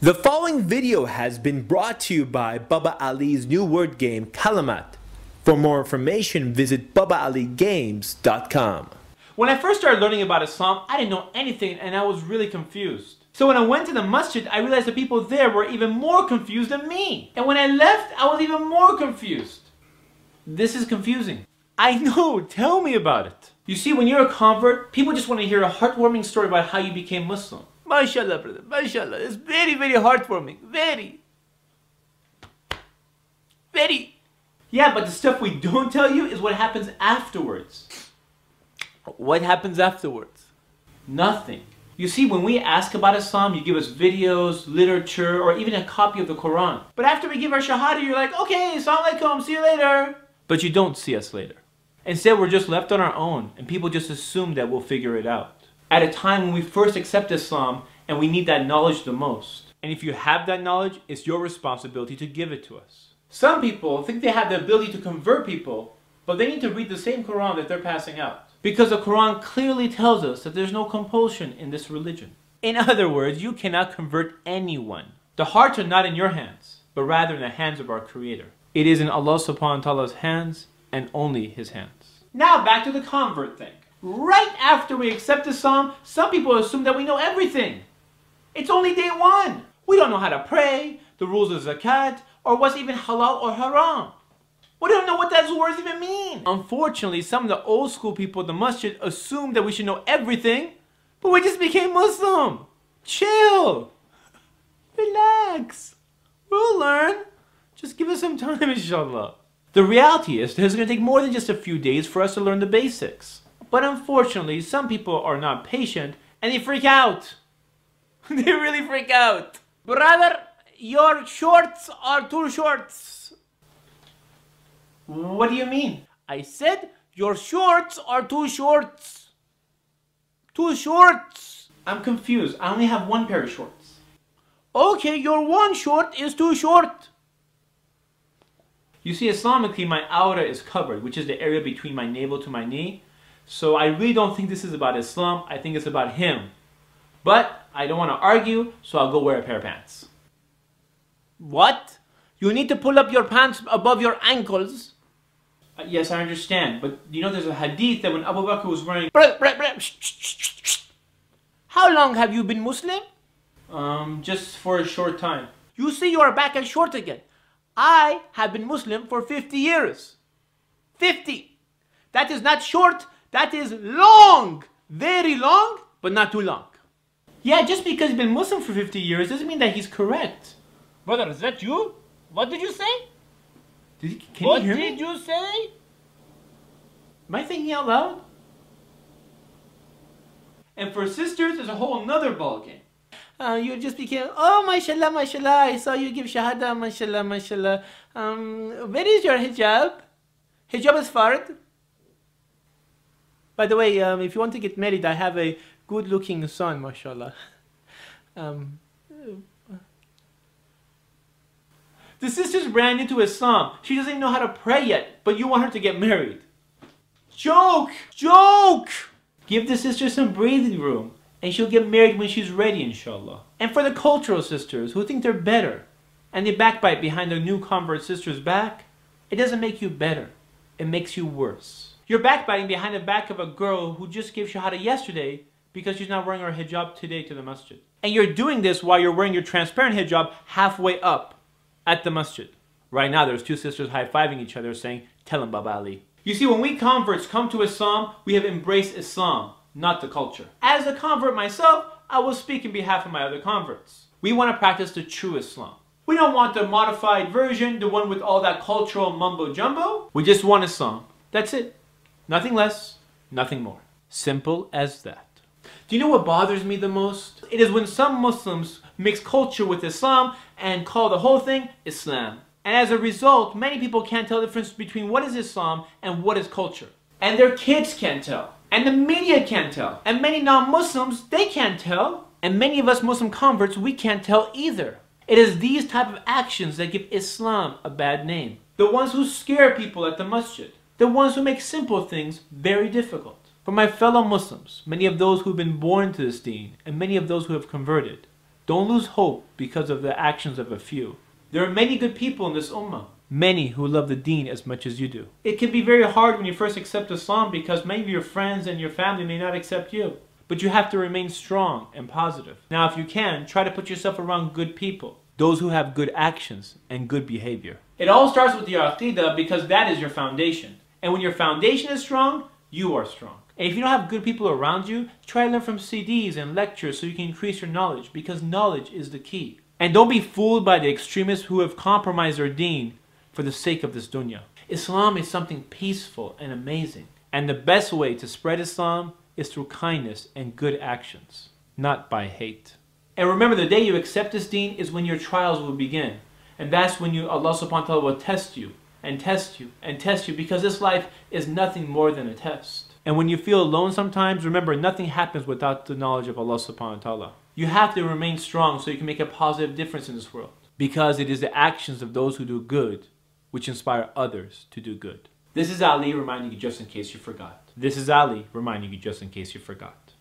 The following video has been brought to you by Baba Ali's new word game, Kalimat. For more information, visit babaaligames.com. When I first started learning about Islam, I didn't know anything and I was really confused. So when I went to the masjid, I realized the people there were even more confused than me. And when I left, I was even more confused. This is confusing. I know, tell me about it. You see, when you're a convert, people just want to hear a heartwarming story about how you became Muslim. MashaAllah, brother, MashaAllah. It's very, very heartwarming. Very. Yeah, but the stuff we don't tell you is what happens afterwards. What happens afterwards? Nothing. You see, when we ask about Islam, you give us videos, literature, or even a copy of the Quran. But after we give our shahada, you're like, okay, assalamu alaikum, see you later. But you don't see us later. Instead, we're just left on our own, and people just assume that we'll figure it out. At a time when we first accept Islam, and we need that knowledge the most. And if you have that knowledge, it's your responsibility to give it to us. Some people think they have the ability to convert people, but they need to read the same Quran that they're passing out. Because the Quran clearly tells us that there's no compulsion in this religion. In other words, you cannot convert anyone. The hearts are not in your hands, but rather in the hands of our Creator. It is in Allah subhanahu wa ta'ala's hands, and only His hands. Now back to the convert thing. Right after we accept Islam, some people assume that we know everything. It's only day one. We don't know how to pray, the rules of zakat, or what's even halal or haram. We don't know what those words even mean. Unfortunately, some of the old school people at the masjid assume that we should know everything, but we just became Muslim. Chill. Relax. We'll learn. Just give us some time, inshallah. The reality is that it's going to take more than just a few days for us to learn the basics. But unfortunately, some people are not patient and they freak out. They really freak out. Brother, your shorts are too short. What do you mean? I said your shorts are too short. Too short. I'm confused. I only have one pair of shorts. Okay, your one short is too short. You see, Islamically, my aura is covered, which is the area between my navel to my knee. So I really don't think this is about Islam. I think it's about him. But I don't want to argue, so I'll go wear a pair of pants. What? You need to pull up your pants above your ankles. Yes, I understand. But you know there's a hadith that when Abu Bakr was wearing... How long have you been Muslim? Just for a short time. You see you are back and short again. I have been Muslim for 50 years. 50. That is not short. That is long. Very long, but not too long. Yeah, just because he's been Muslim for 50 years doesn't mean that he's correct. Brother, is that you? What did you say? Can you hear me? What did you say? Am I thinking out loud? And for sisters, there's a whole nother ballgame. You just became, oh, mashallah, mashallah, I saw you give shahada, mashallah, mashallah. Where is your hijab? Hijab is fard. By the way, if you want to get married, I have a good-looking son, mashallah. The sister's brand new to Islam. She doesn't even know how to pray yet, but you want her to get married. Joke! Joke! Give the sister some breathing room, and she'll get married when she's ready, inshallah. And for the cultural sisters who think they're better, and they backbite behind their new convert sister's back, it doesn't make you better. It makes you worse. You're backbiting behind the back of a girl who just gave shahada yesterday because she's not wearing her hijab today to the masjid. And you're doing this while you're wearing your transparent hijab halfway up at the masjid. Right now there's two sisters high-fiving each other saying, tell him Baba Ali. You see, when we converts come to Islam, we have embraced Islam, not the culture. As a convert myself, I will speak in behalf of my other converts. We want to practice the true Islam. We don't want the modified version, the one with all that cultural mumbo-jumbo. We just want Islam. That's it. Nothing less, nothing more. Simple as that. Do you know what bothers me the most? It is when some Muslims mix culture with Islam and call the whole thing Islam. And as a result, many people can't tell the difference between what is Islam and what is culture. And their kids can't tell. And the media can't tell. And many non-Muslims, they can't tell. And many of us Muslim converts, we can't tell either. It is these type of actions that give Islam a bad name. The ones who scare people at the masjid. The ones who make simple things very difficult. For my fellow Muslims, many of those who have been born to this deen, and many of those who have converted, Don't lose hope because of the actions of a few. There are many good people in this ummah. Many who love the deen as much as you do. It can be very hard when you first accept Islam because many of your friends and your family may not accept you. But you have to remain strong and positive. Now if you can, try to put yourself around good people. Those who have good actions and good behavior. It all starts with your aqidah because that is your foundation. And when your foundation is strong, you are strong. And if you don't have good people around you, try to learn from CDs and lectures so you can increase your knowledge because knowledge is the key. And don't be fooled by the extremists who have compromised their deen for the sake of this dunya. Islam is something peaceful and amazing. And the best way to spread Islam is through kindness and good actions, not by hate. And remember, the day you accept this deen is when your trials will begin. And that's when Allah subhanahu wa ta'ala will test you and test you and test you because this life is nothing more than a test. And when you feel alone sometimes, remember nothing happens without the knowledge of Allah subhanahu wa ta'ala. You have to remain strong so you can make a positive difference in this world. Because it is the actions of those who do good which inspire others to do good. This is Ali reminding you just in case you forgot. This is Ali reminding you just in case you forgot.